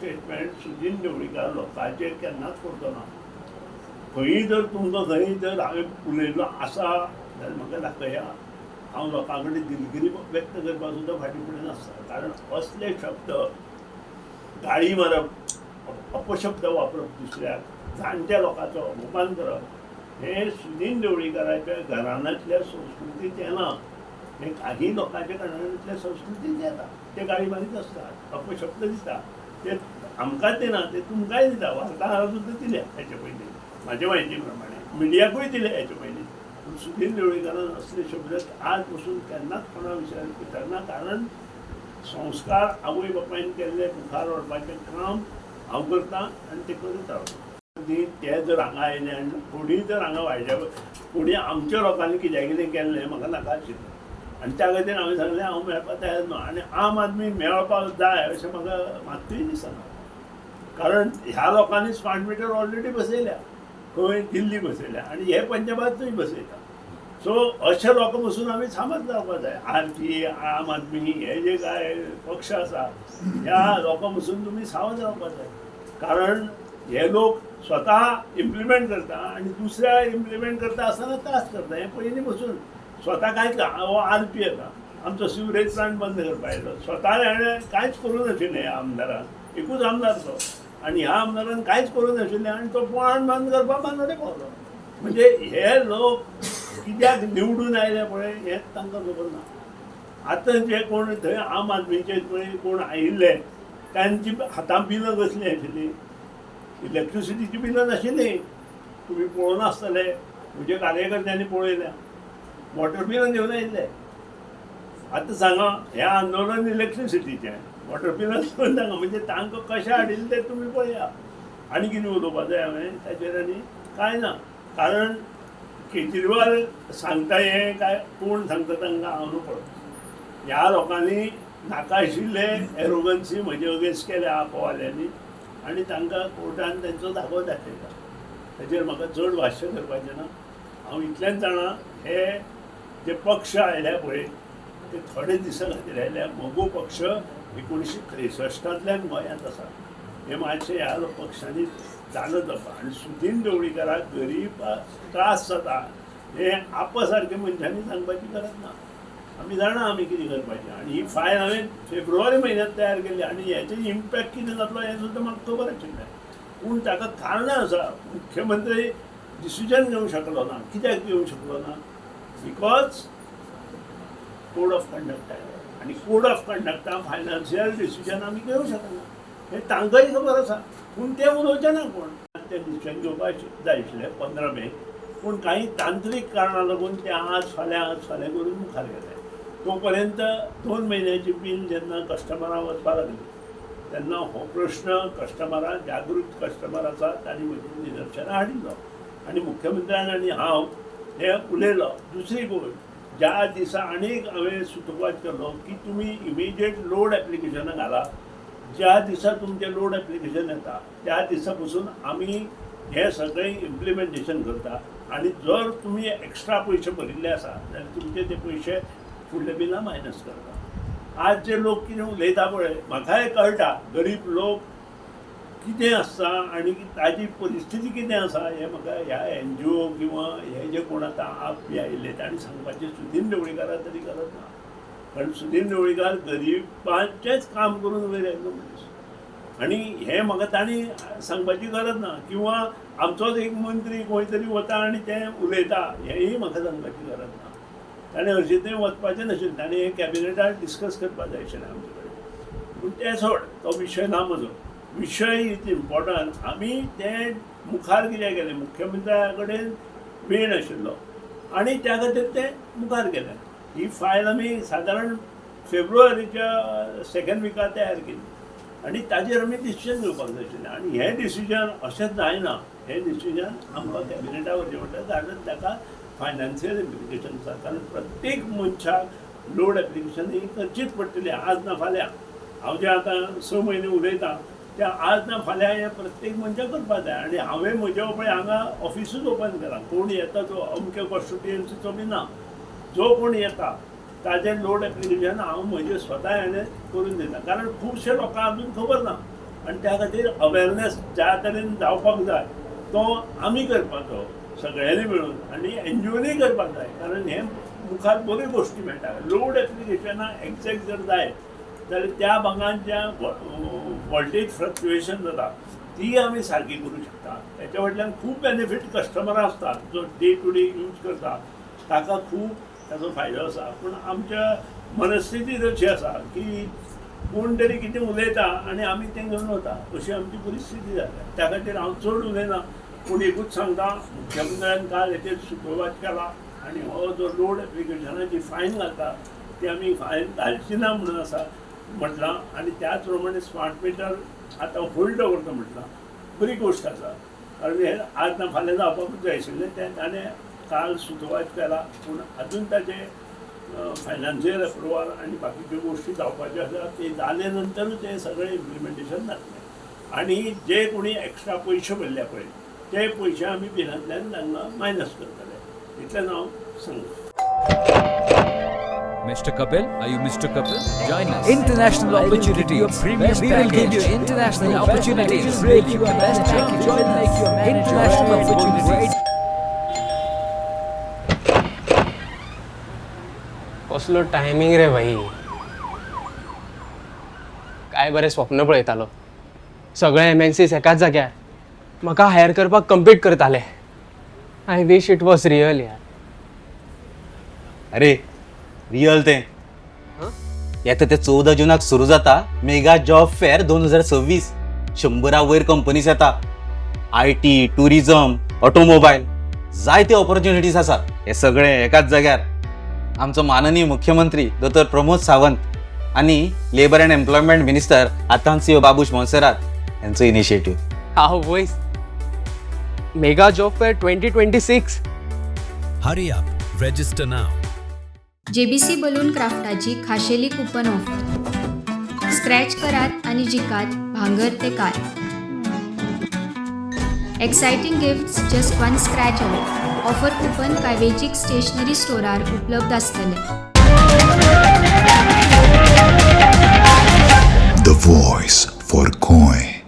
Statement Sudin Dhavalikar लोकांचेर केन्नाच करचो ना. खंयी जर तुमकां खंयी जर हांवें उलयलो आसा जाल्यार म्हाका दाखया. हांव लोकां कडेन दिलगिरी व्यक्त करपाक सुद्दां फाटीं फुडें नासता. कारण असले शब्द गाळी मारप, अपशब्द वापरप, दुसऱ्याक जाणट्या लोकांचो अपमान करप हे सुदीन ढवळीकराच्या घराण्यांतल्या संस्कृतीत येना. हे काही लोकांच्या घराण्यांतल्या संस्कृतीत येता. ते गाळी मारीत आसतात, अपशब्द दिता. ते आमकांच दिना, ते तुमकांय दिता. वार्ताहराक सुद्दां दिल्या हेचे पयलीं म्हाजे म्हायती प्रमाणे, मिडियाकूय दिले हेचे पयलीं. पूण सुदीन ढवळीकरान असले शब्द आज पसून केन्नाच कोणा विशयार विचारना. कारण संस्कार आवय बापायन केल्ले मुखार व्हरपाचें काम हांव करता आनी ते करीत रावता. ते जर हांगा आयले आनी कोणी जर हांगा वायल्या कोणी आमच्या लोकांनी कितें कितें केल्लें म्हाका नाका आशिल्लें आनी त्या खातीर हांवें सांगलें हांव मेळपाक तयार ना. आनी आम आदमी मेळपाक जाय अशें म्हाका मात्तूय दिसना. कारण ह्या लोकांनी स्मार्ट मिटर ऑलरेडी बसयल्या, खंय दिल्ली बसयल्या आनी हे पंजाबातूय बसयता. सो अशे लोक बसून आमी सामर्थ जावपाक जाय. आरपी, आम आदमी हे जे काय पक्ष आसा ह्या लोकां बसून तुमी सावध रावपाक जाय. कारण हे लोक स्वता इम्प्लिमेंट करता आनी दुसऱ्या इम्प्लिमेंट करता आसतना त्रास करता. हे पयलीं बसून स्वता कांयच हो आरपी येता आमचो सिवरेज प्लांट बंद करपाक येयलो. स्वता हेणें कांयच करूं नाशिल्लें ह्या आमदारान, एकूच आमदार तो. आनी ह्या आमदारान कांयच करूं नाशिल्लें आनी तो पोळान बंद करपाक बांदोडे पावलो. म्हणजे हे लोक कित्याक निवडून आयले पळय हेंच तांकां खबर ना. आतां जे कोण थंय आम आदमीचे पळय कोण आयिल्ले तांची हातां बिलां कसलीं आशिल्लीं. इलेक्ट्रिसिटीची बिलां नाशिल्लीं. तुमी पळोवन आसतले, म्हज्या कार्यकर्त्यांनी पळयल्या. वॉटर बिलां घेवन आयिल्ले. आतां सांगा हें आंदोलन इलेक्ट्रिसिटीचें, वॉटर बिलां घेवन सांगा. म्हणजे तांकां कशें हाडिल्लें तें तुमी पळया. आनी कितें उलोवपाक जाय हांवें ताचेर आनी कांय ना. कारण केजरीवाल सांगता हें काय कोण सांगता तांकां हांव न्हू पळय. ह्या लोकांनी नाका आशिल्ले एरोगन्सी म्हजे अगेन्स्ट केल्या आपोवाल्यांनी आनी तांकां कोर्टान तेंचो दाखो दाखयता. ताचेर म्हाका चड भाश्य करपाचें ना. हांव इतलेंच जाणा हे जे पक्ष आयल्या पळय ते थोडे दिसा खातीर आयल्या. मोगो पक्ष 1963 गोंयांत आसा. हे मातशें ह्या पक्षांनी जाणत जावपा. आनी सुदीन ढवळीकराक गरीब त्रास जाता हे आपा सारके मनशांनी सांगपाची गरज ना. आमी जाणा आमी कितें करपाचें. आनी ही फायल हांवें फेब्रुवारी म्हयन्यांत तयार केल्ली आनी हेचो इम्पॅक्ट कितें जातलो हें सुद्दां म्हाका खबर आशिल्लें. पूण ताका कारणां आसा. मुख्यमंत्री डिसिजन घेवंक शकलो ना. कित्याक घेवंक शकलो ना? बिकॉज कोड ऑफ कंडक्ट आयलो आनी कोड ऑफ कंडक्टान फायनान्शियल डिसिजन आमी घेवंक शकना. हें तांकांय खबर आसा. पूण ते उलोवचे ना कोण. ते डिसिजन घेवपाक जाय आशिल्लें 15 मे. पूण कांय तांत्रीक कारणां लागून ते आज फाल्यां करून मुखार गेले. तो पर्यंत 2 म्हयन्याची बील जेन्ना कस्टमरां वचपाक लागली तेन्ना हो प्रश्न कस्टमरां, जागृत कस्टमर आसा तांणी म्हजी निदर्शनां हाडिल्लो आनी मुख्यमंत्र्यान आनी हांव हे उलयलो. दुसरी गोश्ट ज्या दिसा आनीक हांवें सुतोवाद केलो की तुमी इमिजिएट लोड एप्लिकेशनां घाला. ज्या दिसा तुमचें लोड एप्लिकेशन येता त्या दिसा पसून आमी हें सगळें इम्प्लिमेंटेशन करता. आनी जर तुमी एक्स्ट्रा पयशे भरिल्ले आसा जाल्यार तुमचे ते पयशे फुडल्या बिलां मायनस करता. आज जे लोक कितें उलयता पळय म्हाकाय कळटा. गरीब लोक कितें आसता आनी ताजी परिस्थिती कितें आसा हें म्हाका ह्या NGO किंवा हे जे कोण आतां आप बी आयिल्ले तांणी सांगपाचें सुदीन ढवळीकाराक तरी गरज ना. कारण सुदीन ढवळीकार गरिबांचेंच काम करून वयर आयिल्लो मनीस. आनी हें म्हाका तांणी सांगपाची गरज ना. किंवा आमचोच एक मंत्री खंय तरी वता आनी तें उलयता हेंय म्हाका सांगपाची गरज ना. ताणें हरशीं थंय वचपाचें नाशिल्लें. ताणें हें कॅबिनेटार डिस्कस करपाक जाय आशिल्लें आमचे कडेन. पूण तें सोड, तो विशय ना म्हजो. विशय इज इम्पॉर्टंट. आमी तें मुखार कित्याक गेले? मुख्यमंत्र्या कडेन वेळ नाशिल्लो आनी त्या खातीर तें मुखार गेलें. ही फायल आमी सादारण फेब्रुवारीच्या 2nd विकांत तयार केली आनी ताजेर आमी डिसिजन घेवपाक जाय आशिल्लें. आनी हें डिसिजन अशें जायना. हें डिसिजन आमकां कॅबिनेटार व्हरचें पडटा. कारण ताका फायनान्शियल इम्प्लिकेशन आसा. कारण प्रत्येक मनशाक लोड एप्लिकेशन ही करचीच पडटली आज ना फाल्यां. हांव जे आतां 6 म्हयने उलयतां ते आज ना फाल्यां हें प्रत्येक मनशाक करपाक जाय. आनी हांवें म्हजें पळय हांगा ऑफिसूच ओपन केलां. कोण येता तो अमके कॉन्स्टिट्युएन्सीचो बी ना. जो कोण येता ताजें लोड एप्लिकेशन हांव म्हजें स्वता हेणें करून दिता. कारण खुबशे लोकांक अजून खबर ना आनी त्या खातीर अवेरनेस ज्या तरेन जावपाक जाय तो आमी करपाचो सगळ्यांनी मेळून आनी एनजीओनी करपाक जाय, कारण हे मुखार बऱ्यो गोश्टी मेळटा. लोड एप्लिकेशनां एक्झॅक्ट जर जाय जाल्यार त्या भागांत ज्या वोल्टेज फ्लक्च्युएशन जाता ती आमी सारकी करूं शकता. त्याच्या फाटल्यान खूब बेनिफीट कस्टमरां आसता, जो डे टू डे यूज करता ताका खूब ताचो फायदो आसा. पूण आमच्या मनस्थिती अशी आसा की कोण तरी कितें उलयता आनी आमी तें घेवन वता, अशी आमची परिस्थिती जाल्या. त्या खातीर हांव चड उलयना, पूण एकूच सांगता, मुख्यमंत्र्यान काल हेचेर सुतोवाच केला आनी हो जो लोड एप्लिकेशनाची फायन घालता ती आमी फायन घालची ना म्हणून आसा म्हटलां. आनी त्याच प्रमाणे स्मार्ट मिटर आतां होल्ड दवरता म्हटलां, बरी गोश्ट आसा. कारण हे आज ना फाल्यां जावपाकूच जाय आशिल्लें, तें ताणें काल सुतोवाच केला. पूण अजून ताचें फायनान्शियल अप्रुवल आनी बाकीच्यो गोश्टी जावपाच्यो आसा, ते जाले नंतरूच हें सगळें इम्प्लिमेंटेशन जातलें. आनी जे कोणी एक्स्ट्रा पयशे भरल्या पळय ते पयशे आमी बिलांतल्यान तांकां मायनस करतले, इतलें हांव सांगता. Mr. Kapil, are you Mr. Kapil? Join us. International opportunities. We will give you international opportunities. Make you a best package. Join us. International opportunities. कसलो टायमिंग रे भाई, काय बरें स्वप्न पळयतालो. सगळे MNCs एकाच जाग्यार म्हाका हायर करपाक कम्पीट करताले. I wish it was real यार. अरे रियल ते येता ते 14 जूनाक सुरू जाता मेगा जॉब फेअर 2026. 100 वयर कंपनीज येता. IT, टुरिझम, ऑटोमोबाईल, जायते ऑपॉर्च्युनिटीज आसा. हे सगळे एकाच जाग्यार. आमचो माननीय मुख्यमंत्री डॉ. प्रमोद सावंत आणि labour and employment minister Atanasio Babush Monserrate यांचं इनिशिएटिव्ह. हांव वयस mega job fair 2026. Hurry up, register now. JBC balloon क्राफ्टाची खाशेली कूपन ऑफर. स्क्रॅच करात आणि जिकात भांगर ते car. Exciting gifts just one scratch away. Offer coupon काय वेंचीक स्टेशनरी स्टोरार उपलब्ध आसतले. The voice for coin.